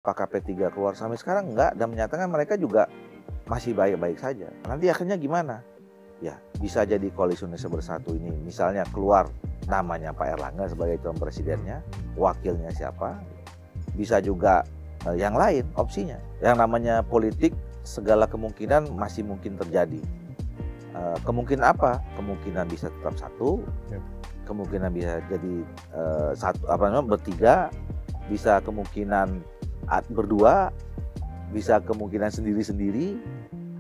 Apakah P3 keluar sampai sekarang enggak, dan menyatakan mereka juga masih baik-baik saja. Nanti akhirnya gimana? Ya, bisa jadi koalisi Indonesia Bersatu ini misalnya keluar namanya Pak Erlangga sebagai calon presidennya, wakilnya siapa, bisa juga yang lain opsinya. Yang namanya politik, segala kemungkinan masih mungkin terjadi. Kemungkinan apa? Kemungkinan bisa tetap satu, kemungkinan bisa jadi bertiga, bisa kemungkinan berdua, bisa kemungkinan sendiri-sendiri,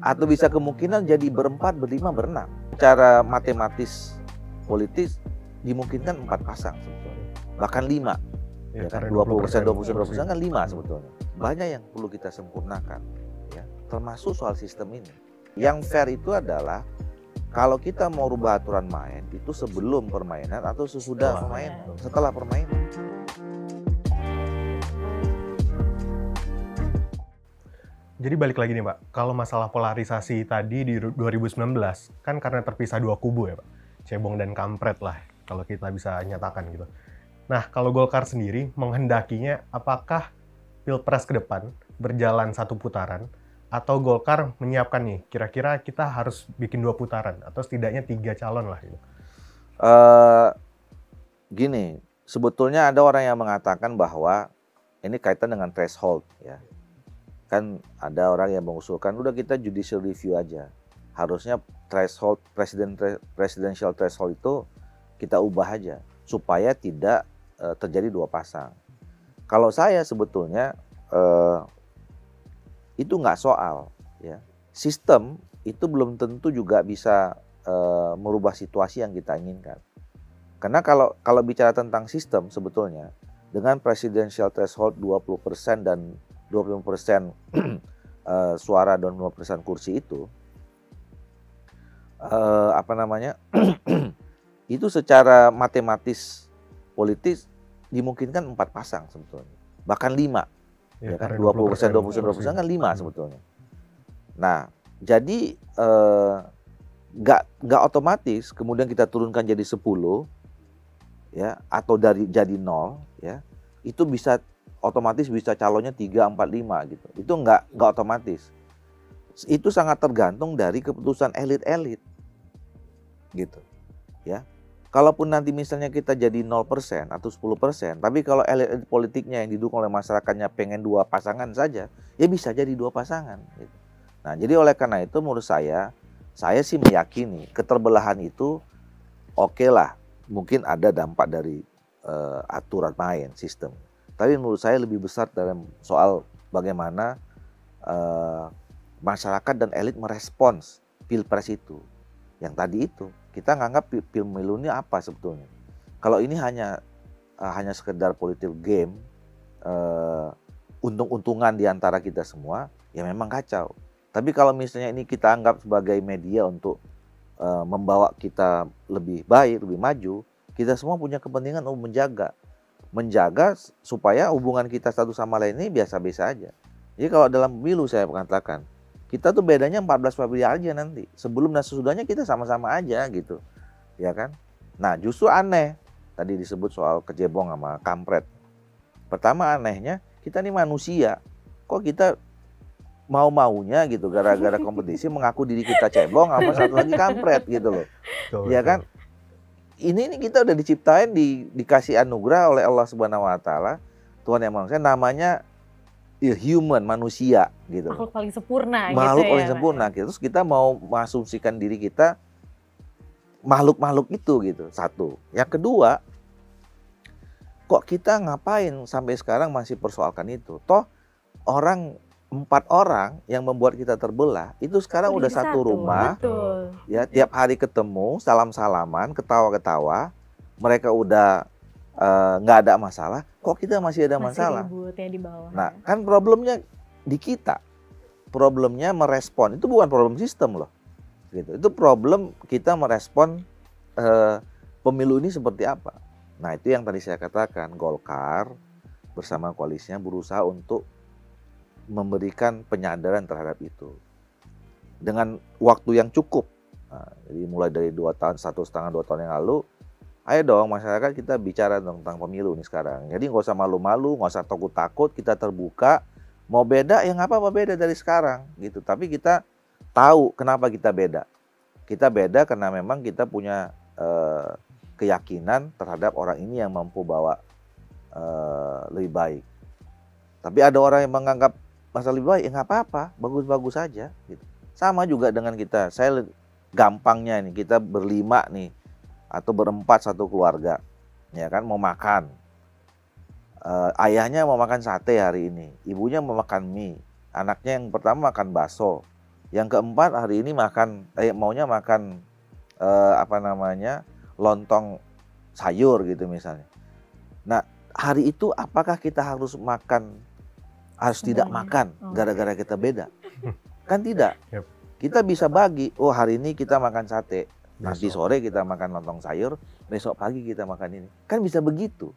atau bisa kemungkinan jadi berempat, berlima, berenam. Secara matematis politis dimungkinkan 4 pasang sebetulnya, bahkan 5. Ya kan 20%, 20% kan 5 sebetulnya. Banyak yang perlu kita sempurnakan, ya, termasuk soal sistem ini. Yang fair itu adalah kalau kita mau rubah aturan main itu sebelum permainan atau sesudah permainan, setelah permainan. Jadi balik lagi nih Pak, kalau masalah polarisasi tadi di 2019, kan karena terpisah 2 kubu ya Pak, cebong dan kampret lah, kalau kita bisa nyatakan gitu. Nah, kalau Golkar sendiri menghendakinya, apakah Pilpres ke depan berjalan 1 putaran, atau Golkar menyiapkan nih, kira-kira kita harus bikin 2 putaran, atau setidaknya 3 calon lah gitu? Gini, sebetulnya ada orang yang mengatakan bahwa ini kaitan dengan threshold ya. Kan ada orang yang mengusulkan udah kita judicial review aja. Harusnya threshold presidential threshold itu kita ubah aja supaya tidak terjadi 2 pasang. Kalau saya sebetulnya itu nggak soal ya. Sistem itu belum tentu juga bisa merubah situasi yang kita inginkan. Karena kalau bicara tentang sistem sebetulnya dengan presidential threshold 20% dan 25% suara dan 20% kursi itu itu secara matematis politis dimungkinkan 4 pasang sebetulnya, bahkan 5 ya kan 20% 20% kan 5 sebetulnya. Nah jadi nggak otomatis kemudian kita turunkan jadi 10 ya, atau jadi 0 ya, itu bisa otomatis bisa calonnya 3, 4, 5 gitu. Itu nggak otomatis. Itu sangat tergantung dari keputusan elit-elit gitu ya. Kalaupun nanti misalnya kita jadi 0% atau 10%, tapi kalau elit politiknya yang didukung oleh masyarakatnya pengen 2 pasangan saja, ya bisa jadi 2 pasangan gitu. Nah, jadi oleh karena itu menurut saya sih meyakini keterbelahan itu oke lah, mungkin ada dampak dari aturan main sistem. Tapi menurut saya lebih besar dalam soal bagaimana masyarakat dan elit merespons pilpres itu. Yang tadi itu, kita nganggap pemilu ini apa sebetulnya. Kalau ini hanya sekedar politik game, untung-untungan di antara kita semua, ya memang kacau. Tapi kalau misalnya ini kita anggap sebagai media untuk membawa kita lebih baik, lebih maju, kita semua punya kepentingan untuk menjaga supaya hubungan kita satu sama lain ini biasa-biasa aja. Jadi kalau dalam pemilu saya mengatakan, kita tuh bedanya 14 Februari aja nanti. Sebelum dan sesudahnya kita sama-sama aja gitu. Ya kan? Nah, justru aneh tadi disebut soal kecebong sama kampret. Pertama anehnya, kita nih manusia. Kok kita mau-maunya gitu gara-gara kompetisi mengaku diri kita cebong sama satu lagi kampret gitu loh. Ya kan? Ini kita udah diciptain, dikasih anugerah oleh Allah Subhanahu wa taala, Tuhan yang manusia, namanya ya human, manusia gitu. Makhluk paling sempurna makhluk gitu paling ya, sempurna gitu. Terus kita mau mengasumsikan diri kita makhluk-makhluk itu gitu. Satu. Yang kedua, kok kita ngapain sampai sekarang masih persoalkan itu? Toh 4 orang yang membuat kita terbelah itu sekarang udah satu rumah. Betul. Ya, tiap hari ketemu, salam-salaman, ketawa-ketawa, mereka udah nggak ada masalah, kok kita masih ada masalah? Ributnya di bawah. Nah, kan problemnya di kita, problemnya merespon, itu bukan problem sistem loh, gitu. Itu problem kita merespon pemilu ini seperti apa. Nah, itu yang tadi saya katakan, Golkar bersama koalisinya berusaha untuk memberikan penyadaran terhadap itu dengan waktu yang cukup. Nah, jadi mulai dari 2 tahun, 1,5 2 tahun yang lalu, ayo dong masyarakat kita bicara tentang pemilu nih sekarang. Jadi nggak usah malu-malu, nggak usah takut-takut, kita terbuka, Mau beda ya nggak apa-apa, beda dari sekarang gitu. Tapi kita tahu kenapa kita beda. Kita beda karena memang kita punya keyakinan terhadap orang ini yang mampu bawa lebih baik. Tapi ada orang yang menganggap masa lebih baik, ya nggak apa-apa, bagus-bagus saja. Gitu. Sama juga dengan kita. Saya gampangnya nih, kita berlima nih atau berempat satu keluarga, ya kan, mau makan. Ayahnya mau makan sate hari ini, ibunya mau makan mie, anaknya yang pertama makan bakso, yang keempat hari ini maunya makan lontong sayur gitu misalnya. Nah, hari itu apakah kita harus tidak makan gara-gara kita beda? Kan tidak. Yep. Kita bisa bagi, oh hari ini kita makan sate, nanti sore kita makan lontong sayur, besok pagi kita makan ini. Kan bisa begitu.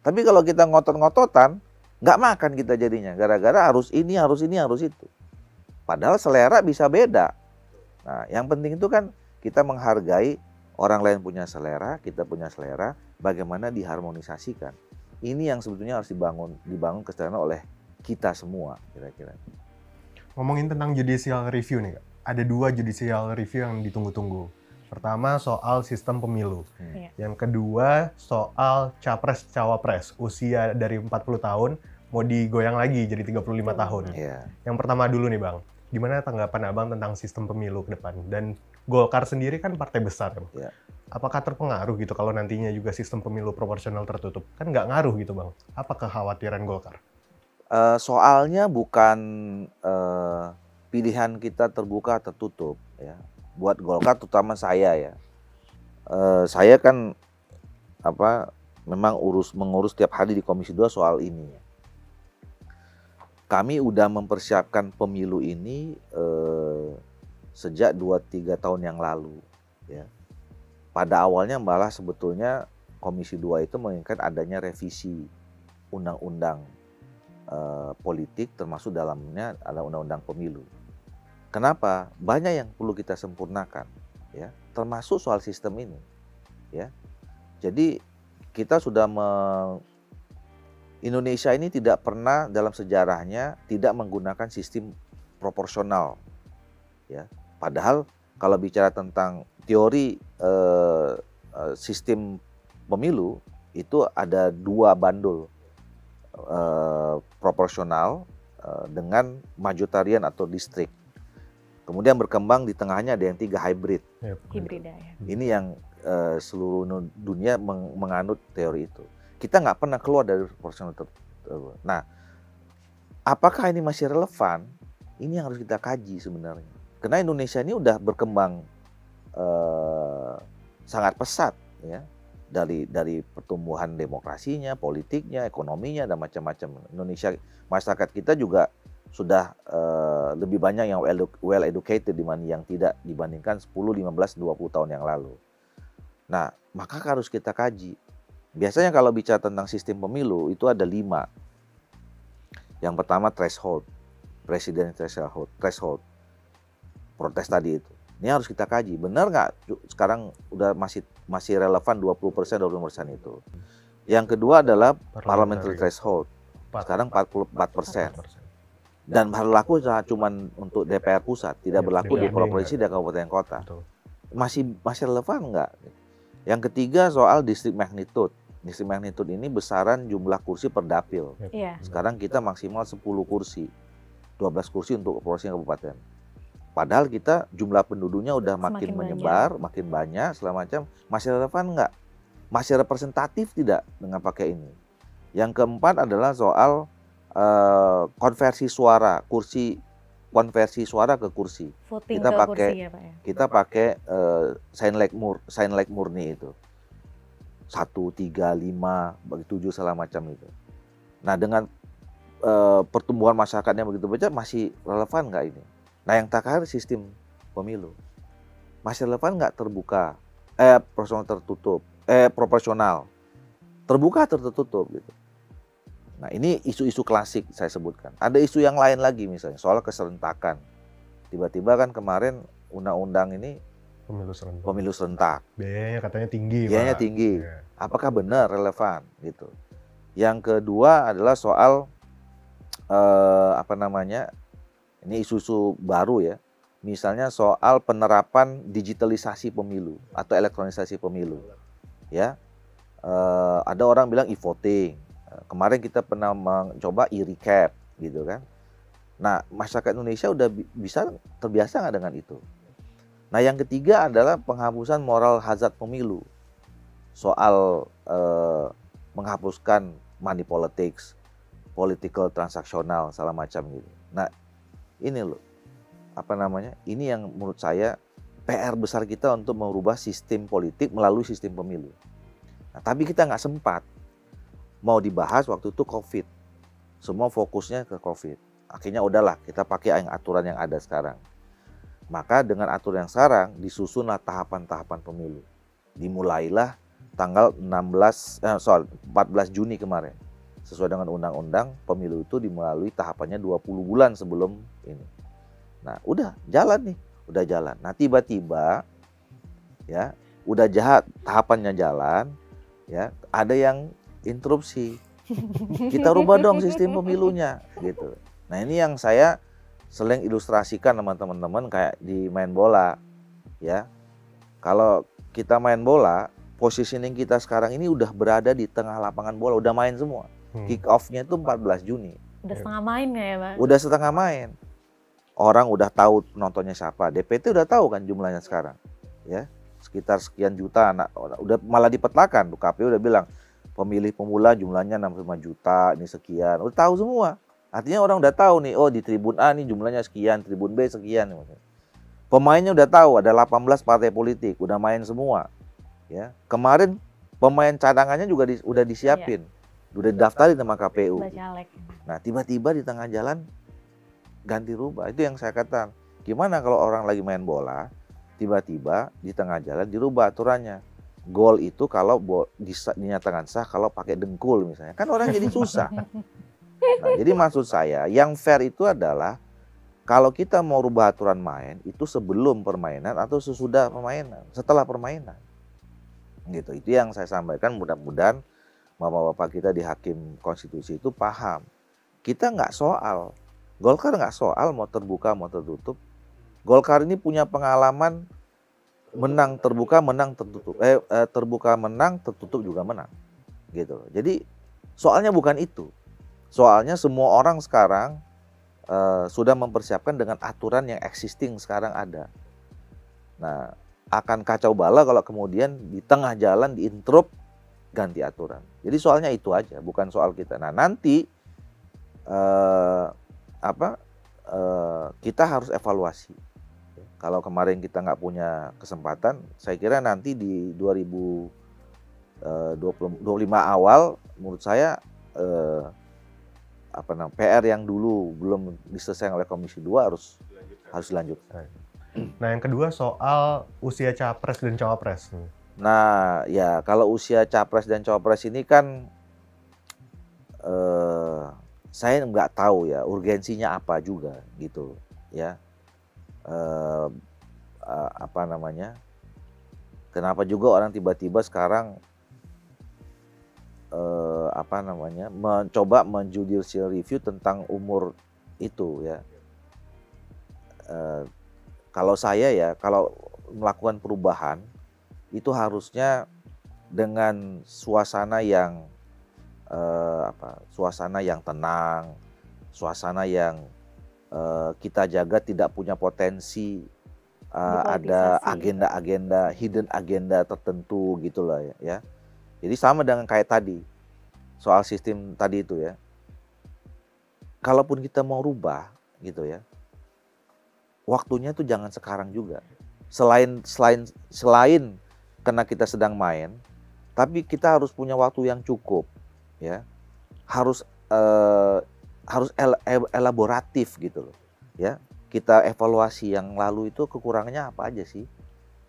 Tapi kalau kita ngotot-ngototan, nggak makan kita jadinya. Gara-gara harus ini, harus itu. Padahal selera bisa beda. Nah, yang penting itu kan kita menghargai orang lain punya selera, kita punya selera, bagaimana diharmonisasikan. Ini yang sebetulnya harus dibangun kesadaran oleh kita semua, kira-kira. Ngomongin tentang judicial review nih, Kak. Ada 2 judicial review yang ditunggu-tunggu. Pertama soal sistem pemilu. Yang kedua soal capres-cawapres. Usia dari 40 tahun mau digoyang lagi jadi 35 tahun. Yang pertama dulu nih Bang, gimana tanggapan Abang tentang sistem pemilu ke depan? Dan Golkar sendiri kan partai besar. Apakah terpengaruh gitu kalau nantinya juga sistem pemilu proporsional tertutup? Kan nggak ngaruh gitu Bang. Apa kekhawatiran Golkar? Soalnya bukan pilihan kita terbuka tertutup ya. Buat Golkar terutama saya ya. Saya kan memang mengurus tiap hari di Komisi 2 soal ini ya. Kami udah mempersiapkan pemilu ini sejak 2-3 tahun yang lalu ya. Pada awalnya malah sebetulnya Komisi 2 itu menginginkan adanya revisi undang-undang politik, termasuk dalamnya adalah undang-undang pemilu. Kenapa? Banyak yang perlu kita sempurnakan ya, termasuk soal sistem ini ya. Jadi kita sudah Indonesia ini tidak pernah dalam sejarahnya tidak menggunakan sistem proporsional ya. Padahal kalau bicara tentang teori sistem pemilu itu ada 2 bandul, proporsional dengan majoritarian atau distrik. Kemudian berkembang di tengahnya ada yang 3 hybrid. Hibrid ya. Ini yang seluruh dunia menganut teori itu. Kita nggak pernah keluar dari proporsional. Nah, apakah ini masih relevan? Ini yang harus kita kaji sebenarnya. Karena Indonesia ini udah berkembang sangat pesat ya, dari pertumbuhan demokrasinya, politiknya, ekonominya dan macam-macam. Indonesia, masyarakat kita juga sudah lebih banyak yang well educated yang tidak dibandingkan 10, 15, 20 tahun yang lalu. Nah, maka harus kita kaji. Biasanya kalau bicara tentang sistem pemilu itu ada 5. Yang pertama threshold, presiden threshold, protes tadi itu. Ini harus kita kaji, benar nggak sekarang udah masih relevan 20% itu. Yang kedua adalah parliamentary threshold, sekarang 44%. Dan berlaku cuma untuk DPR pusat, tidak berlaku di provinsi dan kabupaten kota. Masih relevan nggak? Yang ketiga soal district magnitude. District magnitude ini besaran jumlah kursi per dapil. Sekarang kita maksimal 10 kursi, 12 kursi untuk provinsi dan kabupaten. Padahal kita jumlah penduduknya udah makin menyebar, makin banyak, segala macam. Masih relevan nggak? Masih representatif tidak dengan pakai ini? Yang keempat adalah soal konversi suara, konversi suara ke kursi. Voting kita ke pakai kursi ya, Pak, ya? Kita pakai sign like murni itu 1, 3, 5, bagi 7 segala macam itu. Nah dengan pertumbuhan masyarakatnya begitu banyak, masih relevan nggak ini? Nah yang terakhir sistem pemilu masih relevan nggak terbuka, proporsional tertutup, proporsional terbuka tertutup gitu. Nah ini isu-isu klasik saya sebutkan. Ada isu yang lain lagi misalnya soal keserentakan. Tiba-tiba kan kemarin undang-undang ini pemilu serentak. Biayanya katanya tinggi. Biayanya tinggi. Apakah benar relevan gitu? Yang kedua adalah soal apa namanya, ini isu-isu baru ya, misalnya soal penerapan digitalisasi pemilu atau elektronisasi pemilu, ya. Ada orang bilang e-voting. Kemarin kita pernah mencoba e-recap, gitu kan. Nah, masyarakat Indonesia udah bisa terbiasa nggak dengan itu? Nah, yang ketiga adalah penghapusan moral hazard pemilu. Soal menghapuskan money politics, political transaksional, segala macam gitu. Nah, ini loh, apa namanya? Ini yang menurut saya PR besar kita untuk merubah sistem politik melalui sistem pemilu. Nah, tapi kita nggak sempat mau dibahas waktu itu COVID. Semua fokusnya ke COVID. Akhirnya udahlah kita pakai aturan yang ada sekarang. Maka dengan aturan yang sekarang disusunlah tahapan-tahapan pemilu. Dimulailah tanggal 14 Juni kemarin. Sesuai dengan undang-undang pemilu itu dimelalui tahapannya 20 bulan sebelum ini. Nah, udah jalan nih, udah jalan. Nah, tiba-tiba ya, udah tahapannya jalan, ya, ada yang interupsi. Kita rubah dong sistem pemilunya gitu. Nah, ini yang saya sering ilustrasikan sama teman-teman kayak di main bola, ya. Kalau kita main bola, positioning kita sekarang ini udah berada di tengah lapangan bola, udah main semua. Kick off-nya itu 14 Juni. Udah setengah main nggak ya, Pak? Udah setengah main. Orang udah tahu penontonnya siapa. DPT udah tahu kan jumlahnya sekarang, ya. Sekitar sekian juta anak, udah malah dipetakan. KPU udah bilang pemilih pemula jumlahnya 65 juta, ini sekian. Udah tahu semua. Artinya orang udah tahu nih, oh di tribun A nih jumlahnya sekian, tribun B sekian. Pemainnya udah tahu, ada 18 partai politik, udah main semua. Ya. Kemarin pemain cadangannya juga udah disiapin. Udah didaftarin sama KPU. Nah, tiba-tiba di tengah jalan ganti rubah. Itu yang saya katakan. Gimana kalau orang lagi main bola, tiba-tiba di tengah jalan dirubah aturannya. Gol itu kalau dinyatakan sah kalau pakai dengkul misalnya. Kan orang jadi susah. Nah, jadi maksud saya yang fair itu adalah kalau kita mau rubah aturan main itu sebelum permainan atau sesudah permainan, setelah permainan. Gitu. Itu yang saya sampaikan, mudah-mudahan bapak-bapak kita di Hakim Konstitusi itu paham. Kita nggak soal, Golkar nggak soal mau terbuka mau tertutup. Golkar ini punya pengalaman menang terbuka, menang tertutup. Terbuka menang, tertutup juga menang. Gitu. Jadi soalnya bukan itu. Soalnya semua orang sekarang sudah mempersiapkan dengan aturan yang existing sekarang ada. Nah, akan kacau bala kalau kemudian di tengah jalan diintrup ganti aturan. Jadi soalnya itu aja, bukan soal kita. Nah, nanti kita harus evaluasi. Kalau kemarin kita nggak punya kesempatan, saya kira nanti di 2025 awal, menurut saya PR yang dulu belum diselesaikan oleh Komisi 2 harus dilanjutkan. Nah, yang kedua soal usia capres dan cawapres. Nah, ya kalau usia capres dan cawapres ini kan saya nggak tahu ya urgensinya apa juga gitu, ya. Kenapa juga orang tiba-tiba sekarang mencoba menjudicial review tentang umur itu, ya. Kalau saya ya, kalau melakukan perubahan itu harusnya dengan suasana yang tenang, suasana yang kita jaga tidak punya potensi ada agenda-agenda, hidden agenda tertentu gitulah ya. Jadi sama dengan kayak tadi soal sistem tadi itu ya. Kalaupun kita mau rubah gitu ya, waktunya tuh jangan sekarang juga. Selain karena kita sedang main, tapi kita harus punya waktu yang cukup ya. Harus elaboratif gitu loh ya. Kita evaluasi yang lalu itu kekurangannya apa aja sih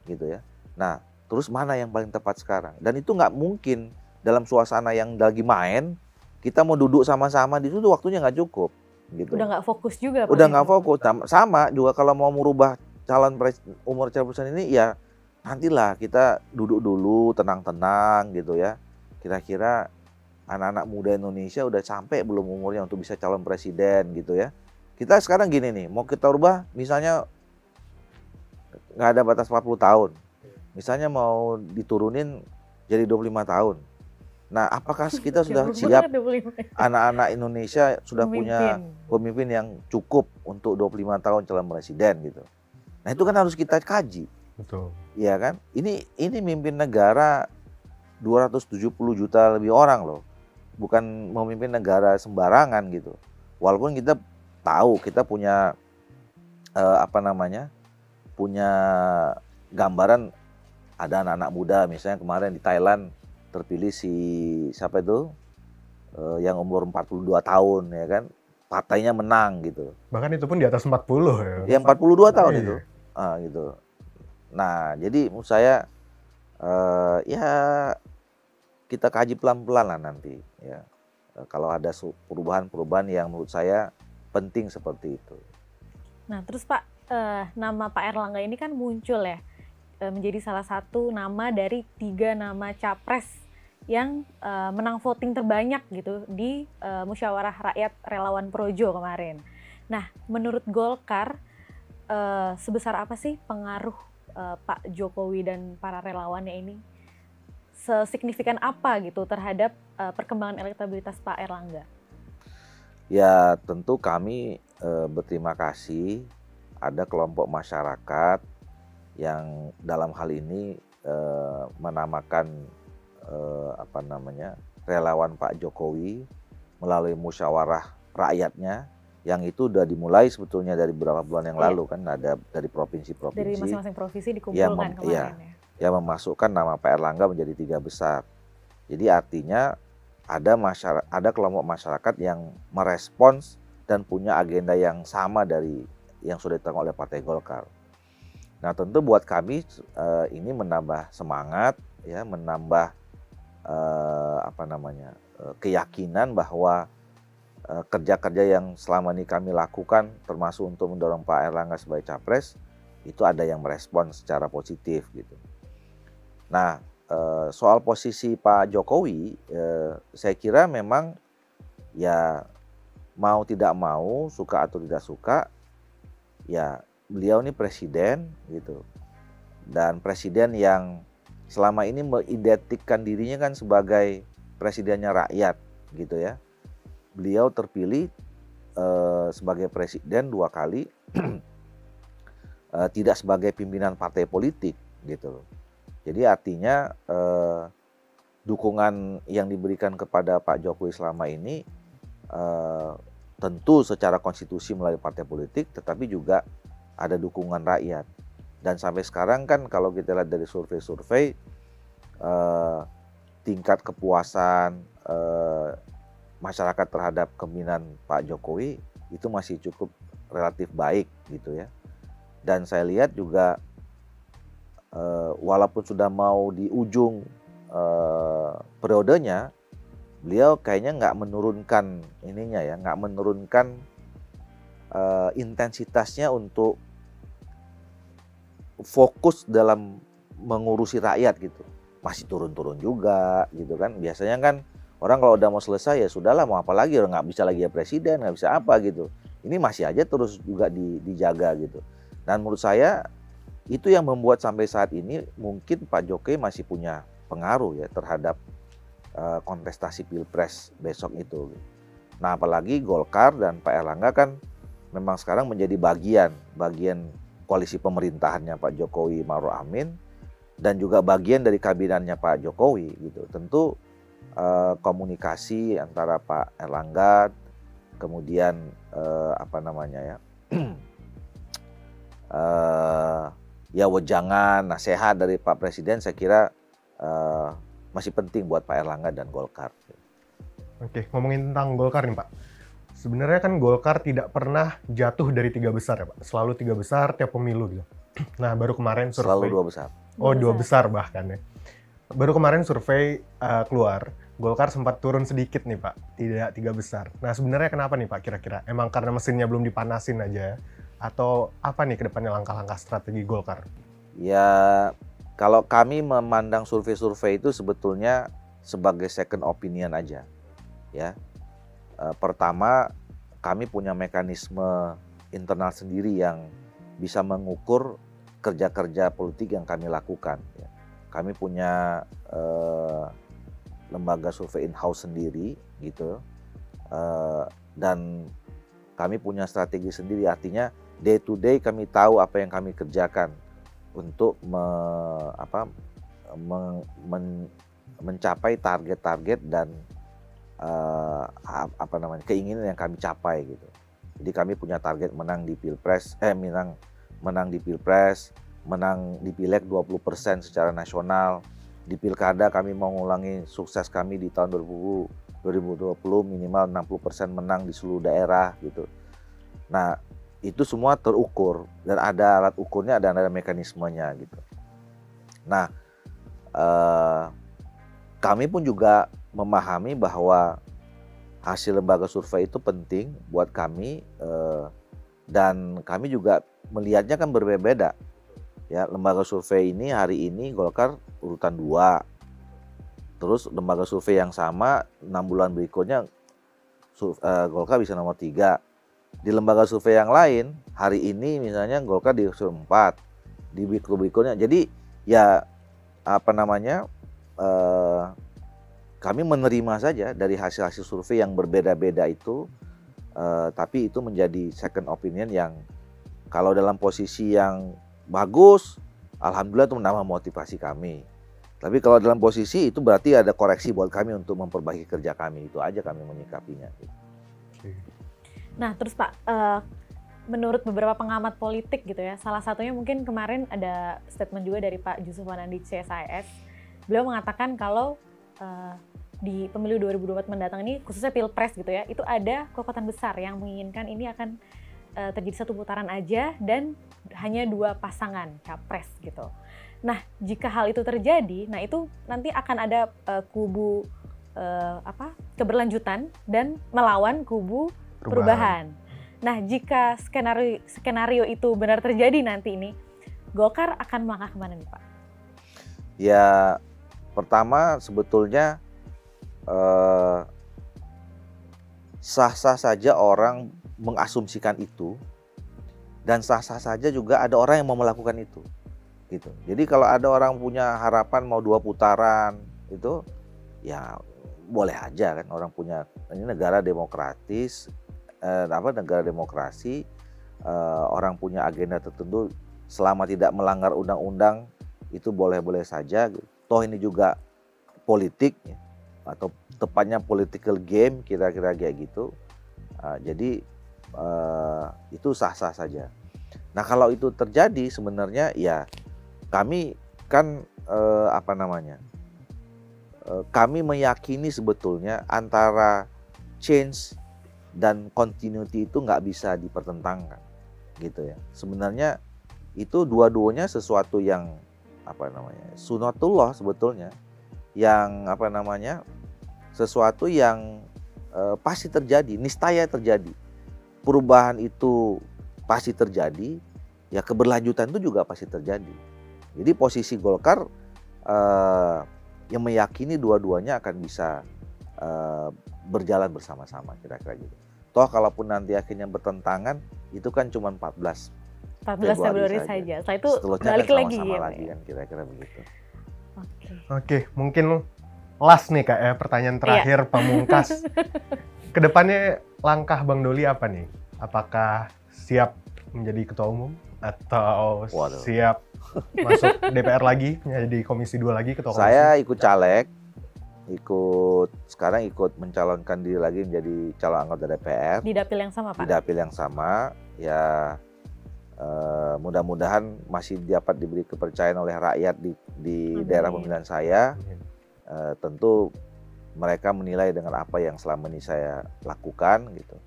gitu ya. Nah, terus mana yang paling tepat sekarang? Dan itu nggak mungkin dalam suasana yang lagi main kita mau duduk sama-sama di situ waktunya nggak cukup gitu. Udah nggak fokus juga. Udah nggak fokus. Sama juga kalau mau merubah calon umur capresan ini ya nantilah kita duduk dulu tenang-tenang gitu ya. Kira-kira anak-anak muda Indonesia udah sampai belum umurnya untuk bisa calon presiden gitu ya. Kita sekarang gini nih, mau kita ubah misalnya nggak ada batas 40 tahun. Misalnya mau diturunin jadi 25 tahun. Nah, apakah kita sudah siap anak-anak Indonesia sudah punya pemimpin yang cukup untuk 25 tahun calon presiden gitu. Nah, itu kan harus kita kaji. Betul. Iya kan? Ini mimpin negara 270 juta lebih orang loh. Bukan memimpin negara sembarangan gitu. Walaupun kita tahu kita punya punya gambaran ada anak-anak muda misalnya kemarin di Thailand terpilih si siapa itu yang umur 42 tahun ya kan, partainya menang gitu. Bahkan itu pun di atas 40 ya. Ya 42 tahun iya. itu. Gitu. Nah, jadi menurut saya ya kita kaji pelan-pelan lah nanti ya. Kalau ada perubahan-perubahan yang menurut saya penting seperti itu. Nah, terus Pak, nama Pak Erlangga ini kan muncul ya, menjadi salah satu nama dari 3 nama capres yang menang voting terbanyak gitu di Musyawarah Rakyat Relawan Projo kemarin. Nah, menurut Golkar, sebesar apa sih pengaruh Pak Jokowi dan para relawannya ini? Sesignifikan apa gitu terhadap perkembangan elektabilitas Pak Erlangga? Ya tentu kami berterima kasih ada kelompok masyarakat yang dalam hal ini menamakan relawan Pak Jokowi melalui musyawarah rakyatnya yang itu udah dimulai sebetulnya dari beberapa bulan yang lalu kan, ada dari provinsi-provinsi. Dari masing-masing provinsi dikumpulkan kemarin ya. Yang memasukkan nama Pak Erlangga menjadi 3 besar. Jadi artinya ada kelompok masyarakat yang merespons dan punya agenda yang sama dari yang sudah ditanggung oleh Partai Golkar. Nah, tentu buat kami ini menambah semangat ya, menambah keyakinan bahwa kerja-kerja yang selama ini kami lakukan termasuk untuk mendorong Pak Erlangga sebagai capres itu ada yang merespons secara positif gitu. Nah, soal posisi Pak Jokowi, saya kira memang ya mau tidak mau, suka atau tidak suka, ya beliau ini presiden gitu. Dan presiden yang selama ini mengidentikan dirinya kan sebagai presidennya rakyat gitu ya. Beliau terpilih sebagai presiden 2 kali, tidak sebagai pimpinan partai politik gitu. Jadi artinya dukungan yang diberikan kepada Pak Jokowi selama ini tentu secara konstitusi melalui partai politik, tetapi juga ada dukungan rakyat. Dan sampai sekarang kan kalau kita lihat dari survei-survei, tingkat kepuasan masyarakat terhadap kepemimpinan Pak Jokowi itu masih cukup relatif baik gitu ya. Dan saya lihat juga walaupun sudah mau di ujung periodenya, beliau kayaknya nggak menurunkan nggak menurunkan intensitasnya untuk fokus dalam mengurusi rakyat gitu. Masih turun-turun juga gitu kan. Biasanya kan orang kalau udah mau selesai ya sudahlah, mau apa lagi, orang nggak bisa lagi ya presiden, nggak bisa apa gitu. Ini masih aja terus juga dijaga gitu. Dan menurut saya itu yang membuat sampai saat ini mungkin Pak Jokowi masih punya pengaruh ya terhadap kontestasi Pilpres besok itu. Nah, apalagi Golkar dan Pak Erlangga kan memang sekarang menjadi bagian koalisi pemerintahannya Pak Jokowi Ma'ruf Amin dan juga bagian dari kabinetnya Pak Jokowi gitu. Tentu komunikasi antara Pak Erlangga kemudian ya wejangan, nasihat dari Pak Presiden saya kira masih penting buat Pak Erlangga dan Golkar. Oke, ngomongin tentang Golkar nih Pak. Sebenarnya kan Golkar tidak pernah jatuh dari 3 besar ya Pak. Selalu 3 besar tiap pemilu gitu. Nah, baru kemarin survei. Selalu 2 besar. Oh, 2 besar bahkan ya. Baru kemarin survei keluar, Golkar sempat turun sedikit nih Pak, tidak 3 besar. Nah, sebenarnya kenapa nih Pak kira-kira? Emang karena mesinnya belum dipanasin aja? Atau apa nih kedepannya langkah-langkah strategi Golkar? Ya, kalau kami memandang survei-survei itu sebetulnya sebagai second opinion aja. ya. Pertama, kami punya mekanisme internal sendiri yang bisa mengukur kerja-kerja politik yang kami lakukan. Ya. Kami punya lembaga survei in-house sendiri, gitu, dan kami punya strategi sendiri. Artinya day to day kami tahu apa yang kami kerjakan untuk mencapai target-target dan keinginan yang kami capai, gitu. Jadi kami punya target menang di Pilpres, menang di Pilpres, menang di Pileg 20% secara nasional. Di Pilkada kami mau ngulangi sukses kami di tahun 2020 minimal 60% menang di seluruh daerah, gitu. Nah, itu semua terukur dan ada alat ukurnya, ada mekanismenya, gitu. Nah, kami pun juga memahami bahwa hasil lembaga survei itu penting buat kami, dan kami juga melihatnya kan berbeda. Ya, lembaga survei ini hari ini Golkar urutan 2. Terus lembaga survei yang sama 6 bulan berikutnya Golkar bisa nomor 3. Di lembaga survei yang lain hari ini misalnya Golkar di urutan 4. Di berikutnya. Jadi ya kami menerima saja dari hasil-hasil survei yang berbeda-beda itu, tapi itu menjadi second opinion yang kalau dalam posisi yang bagus, alhamdulillah itu menambah motivasi kami. Tapi kalau dalam posisi itu berarti ada koreksi buat kami untuk memperbaiki kerja kami. Itu aja kami menyikapinya. Nah terus Pak, menurut beberapa pengamat politik gitu ya, salah satunya mungkin kemarin ada statement juga dari Pak Jusuf Wanandi CSIS. Beliau mengatakan kalau di pemilu 2024 mendatang ini, khususnya Pilpres gitu ya, itu ada kekuatan besar yang menginginkan ini akan terjadi satu putaran aja dan hanya 2 pasangan capres gitu. Nah, jika hal itu terjadi, nah itu nanti akan ada kubu keberlanjutan dan melawan kubu perubahan. Nah, jika skenario itu benar terjadi nanti ini, Golkar akan melangkah kemana nih Pak? Ya, pertama sebetulnya sah-sah saja orang mengasumsikan itu, dan sah-sah saja juga ada orang yang mau melakukan itu, gitu. Jadi kalau ada orang punya harapan mau 2 putaran itu, ya boleh aja kan, orang punya, ini negara demokratis, negara demokrasi, orang punya agenda tertentu selama tidak melanggar undang-undang itu boleh-boleh saja. Gitu. Toh ini juga politik, ya, atau tepatnya political game, kira-kira kayak gitu. Jadi itu sah-sah saja. Nah kalau itu terjadi sebenarnya ya kami kan kami meyakini sebetulnya antara change dan continuity itu nggak bisa dipertentangkan, gitu ya. Sebenarnya itu dua-duanya sesuatu yang sunatullah sebetulnya, yang sesuatu yang pasti terjadi, niscaya terjadi. Perubahan itu pasti terjadi, ya keberlanjutan itu juga pasti terjadi. Jadi posisi Golkar yang meyakini dua-duanya akan bisa berjalan bersama-sama, kira-kira gitu. Toh kalaupun nanti akhirnya bertentangan, itu kan cuma 14 Februari saja. Setelah itu balik kan lagi sama-sama ya, lagi kan, kira-kira begitu. Oke, mungkin last nih Kak ya, pertanyaan terakhir pamungkas. Kedepannya langkah Bang Doli apa nih? Apakah siap menjadi ketua umum atau siap masuk DPR lagi, menjadi komisi 2 lagi, ketua komisi? Saya ikut caleg, sekarang ikut mencalonkan diri lagi menjadi calon anggota DPR. Di dapil yang sama Pak? Di dapil yang sama, ya mudah-mudahan masih dapat diberi kepercayaan oleh rakyat di daerah pemilihan saya. Tentu mereka menilai dengan apa yang selama ini saya lakukan, gitu.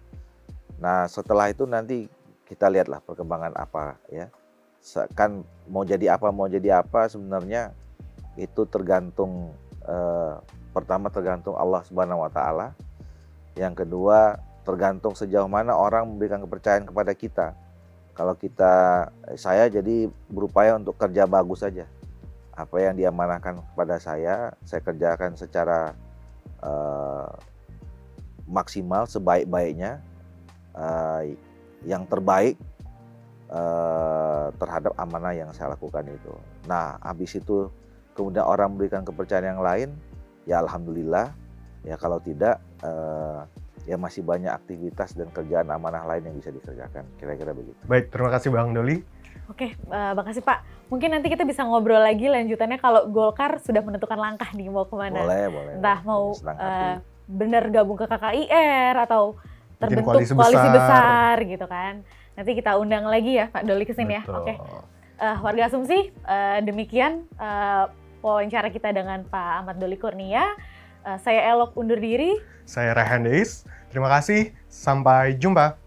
Nah setelah itu nanti kita lihatlah perkembangan apa ya. Kan mau jadi apa sebenarnya itu tergantung, pertama tergantung Allah Subhanahu Wa Taala. Yang kedua tergantung sejauh mana orang memberikan kepercayaan kepada kita. Kalau saya jadi berupaya untuk kerja bagus saja. Apa yang diamanahkan kepada saya kerjakan secara maksimal sebaik-baiknya, yang terbaik terhadap amanah yang saya lakukan itu. Nah, habis itu kemudian orang memberikan kepercayaan yang lain, ya alhamdulillah. Ya kalau tidak, ya masih banyak aktivitas dan kerjaan amanah lain yang bisa dikerjakan. Kira-kira begitu. Baik, terima kasih Bang Doli. Oke, makasih Pak. Mungkin nanti kita bisa ngobrol lagi lanjutannya kalau Golkar sudah menentukan langkah nih mau kemana. Boleh. Entah mau benar gabung ke KKIR atau Bikin terbentuk koalisi koalisi besar. besar gitu kan. Nanti kita undang lagi ya Pak Doli kesini ya. Betul. Oke. Warga Asumsi, demikian wawancara kita dengan Pak Ahmad Doli Kurnia. Saya Elok undur diri. Saya Rehan Deis. Terima kasih. Sampai jumpa.